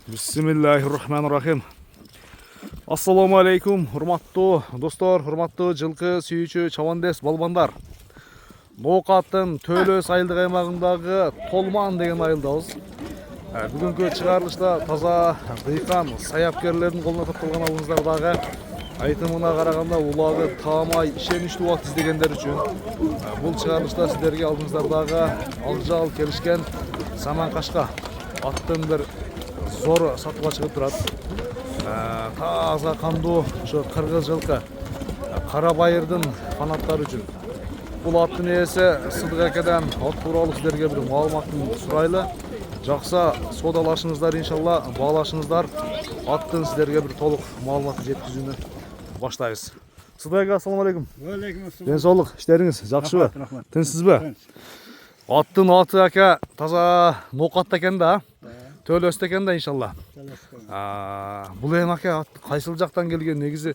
Bismillahirrahmanirrahim. Assalamu alaikum, hurmatlı dostlar, hurmatlı жылқы сүйүүчү чабандес балбандар. Ноокаттын Төлөс айылдык аймагындагы Толман деген айылдабыз. Бүгүнкү чыгарылышта таза дыйкан саяпкерлердин колуна топтолгон алыңыздардагы айтымына караганда улагы таамай ишеничтүү убакыт издегендер үчүн бул чыгарылышта сиздерге алдыңыздардагы алжал келишкен саман кашка аттын бир зор сатуга чыгып турат. Таза кандуу ошо кыргыз жылкы кара байырдын фанаттары үчүн бул аттын ээси Сыдык акадан ат тууралуу сиздерге бир маалыматын сурайлы. Жакса соодалашыңыздар, иншалла баалашыңыздар. Аттын сиздерге бир толук маалымат жеткизүүнү баштайбыз. Сыдык ака, ассаламу алейкум. Алейкум ассалам. Ден соолук, иштериңиз жакшыбы? Тынчсызбы? Аттын аты ака таза Ноокатта экен да. Төлөстө экен да, иншалла. Бул эми ака кайсыл жактан келген? Негизи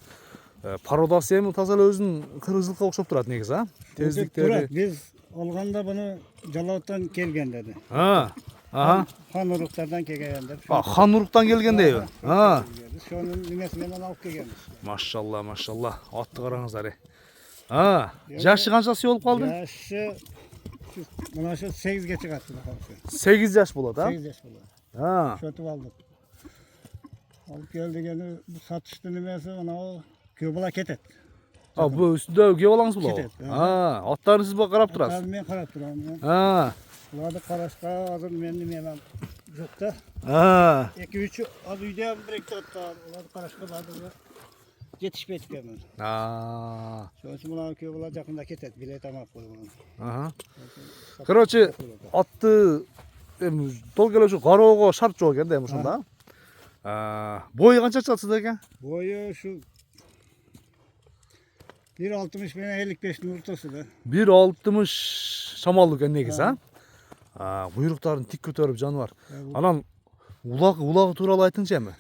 пародасы эми таза эле өзүнүн кыргыз жылкыга окшоп турат негизи, а? Тездиктери. Биз алганда буну Жалалаттан келген деди. Хан уруктардан келгендер. Хан уруктан келген дейби? Шонун немеси менен алып келгенбиз. Машалла, машалла. Атты караңыздар. Жашы канчасы болуп калды? Жашы мына ошо 8ге чыгат. 8 жаш болот, 8 жаш болот. Шотуп алдык. Алып келдигени бу сатыштын немеси мына көө бала кетет. Бу үстүндө көө балаңыз булабы? Кетет. Аттарын сиз карап турасыз? Мен карап турам. Буларды карашка азыр мен неме жок да. 2-3 az үйдө биректе аттар, буларды карашка бардым. Жетишпейт экен. Ошон үчүн мына көө бала жакында кетет, билет амап койгон. Короче, атты эми толук эле ушу кароого шарт жок экен да эми ошондо. Бою канча чыгат сизде экен? Бою ушу 1.60 менен 55-тин ортосу да. 1.60 шамалуу экен негизи, буйруктарын тик көтөрүп жаныбар. Анан улагы тууралуу айтыңчы эми.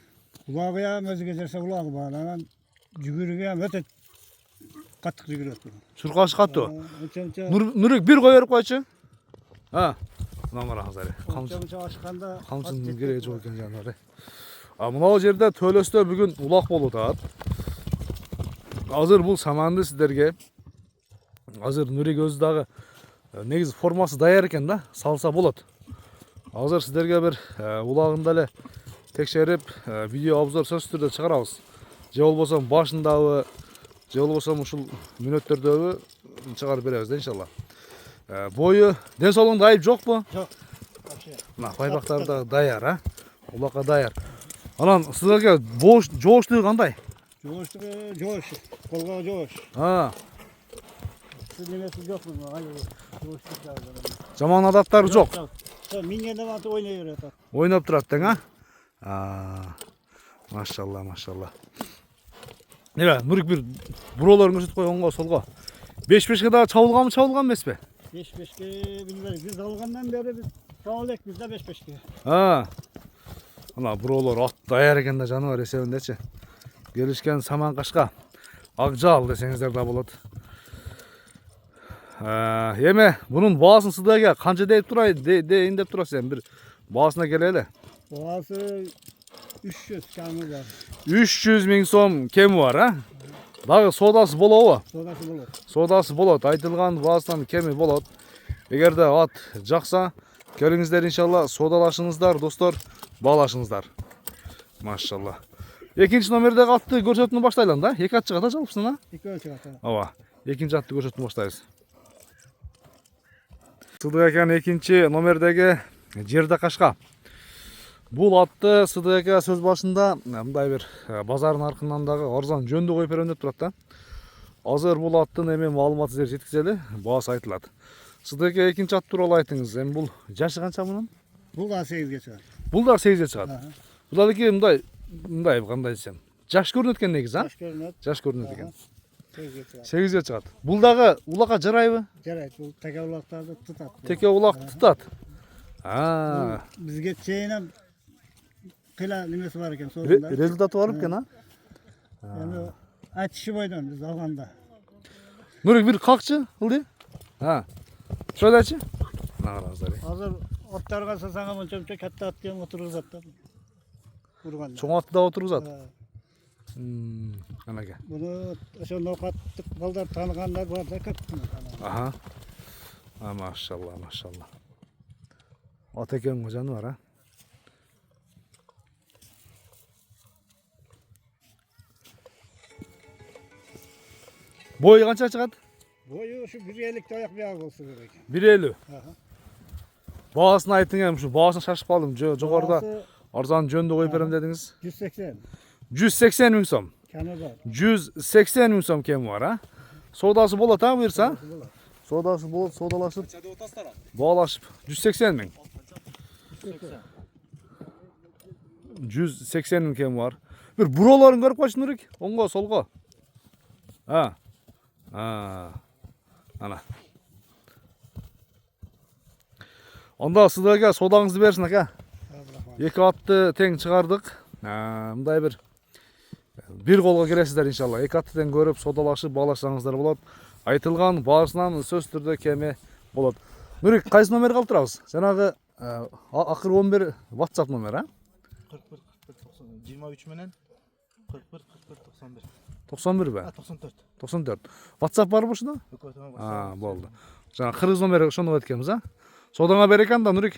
Улагы өзүгө жараша улагы бар. Анан жүгүрүгү өтө каттык жүгүрөт. Чуркашы каттуу. Нурбек бир кой берип койчу. Мына караңыздар. Камчы ашканда камчынын кереги жок экен жаныбар. Мына жерде Төлөстө бүгүн улак болуп атат. Азыр бул саманды сиздерге азыр Нурбек өзү дагы негизи формасы даяр экен да, салса болот. Азыр сиздерге бир улагын эле текшерип, видео обзор сөзсүз түрдө чыгарабыз. Же болбосо башындабы, же болбосо ушул мүнөттөрдөбү чыгарып беребиз да, иншалла. Бою, ден соолугунда айып жокпу? Жок. Мына байбактар да даяр, улакка даяр. Анан сиздерге жооштугу кандай? Жооштугу жоош, колго жоош. Сиз немеси жокпу? Жаман адаттары жок. Мингенден аты ойной берет. Ойноп турат дең, Машалла, машалла. Нурбек бир буроолорун көрсөтүп кой оңго, солго. 5-5ке дагы чабылганбы, чабылган эмеспи? 5-5ке билбейм. Биз алгандан бери биз чабыл элекпиз да 5-5ке. Ана буроолор ат даяр экен да жаныбар эсебиндечи. Келишкен саман кашка. Акжал десеңиздер да болот. Эми бунун баасын сиздерге канча деп турайын деп турасыз эми бир баасына келели. Баасы 300 кемі бар. 300 миң сом кеми бар, Дагы соодасы болобу? Соодасы болот. Соодасы болот. Айтылган баасынан кеми болот. Эгерде ат жакса, келиңиздер иншалла, соодалашыңыздар, достор, баалашыңыздар. Машалла. Экинчи номердеги атты көрсөтүүнү баштайлы да. 2 ат чыгат жалпысынан, 2 чыгат. Экинчи атты көрсөтүүнү баштайбыз. Сыдык аканын экинчи номердеги жерде кашка. Бул атты Сыдык ака сөз башында мындай бир базардын аркынан дагы арзан жөндө коюп берем деп турат да. Азыр бул аттын эми маалыматын сиздерге жеткизели, баасы айтылат. Сыдык ака экинчи ат тууралуу айтыңыз. Эми бул жашы канча мунун? Бул да 8ге чыгат. Бул да 8ге чыгат. Бул дагы мындай кандай десем, жаш көрүнөт экен негизи, Жаш көрүнөт экен. 8ге чыгат. Бул дагы улакка жарайбы? Жарайт. Бул теке улактарды тутат. Теке улак тутат. Бизге чейин кыйла немеси бар экен соосунда. Результаты бар экен, Эми айтышы бойдон биз алганда. Нурбек бир какчы ылды? Шойлачы? Мына караңыздар. Азыр аттарга сасаңа мынча катта ат деген отургузат да. urganda. Чоң атты да отургузат. Ha, Анаке. Bunu ошо ноокаттык балдар тааныгандар бар да көп. Аха. Машалла, машалла. Ат экен жаны бар, а? Бою канча чыгат? Boyu şu 1.50 ayak bir olsa gerek. 1.50. Aha. Баасын айтың эми, ушу баасын шашып калдым. Жогоруда Bağısı арзан жөндө коюп берем дедиңиз. 180. 180 миң сом. Kanı var. 180 миң сом кеми бар, а? Соодасы болот, а, буюрса? Bular. Соодасы болот, соодалашып. Баалашып 180 миң. 180 миң кеми бар. Бир буролорун көрүп койчу Нурик. Оңго, солго. Ана. Онда сіздерге содаңызды берсін, ака. Екі атты тең шығардық. Мындай бір қолға келесіздер иншалла. Екі атты тең көріп, содалашып, бағалашсаңыздар болады. Айтылған барысынан сөз түрде кеме болады. Нурик, қайсы номер қалдырабыз? Жаңағы ақыр 11 WhatsApp номер, а? 23 менен 41 91. 91 бе? 94. 94. WhatsApp бар бұл шында? Болды. Жаңа қырғыз номері шондық еткенбіз, а? Содаңа берекен да, Нурик.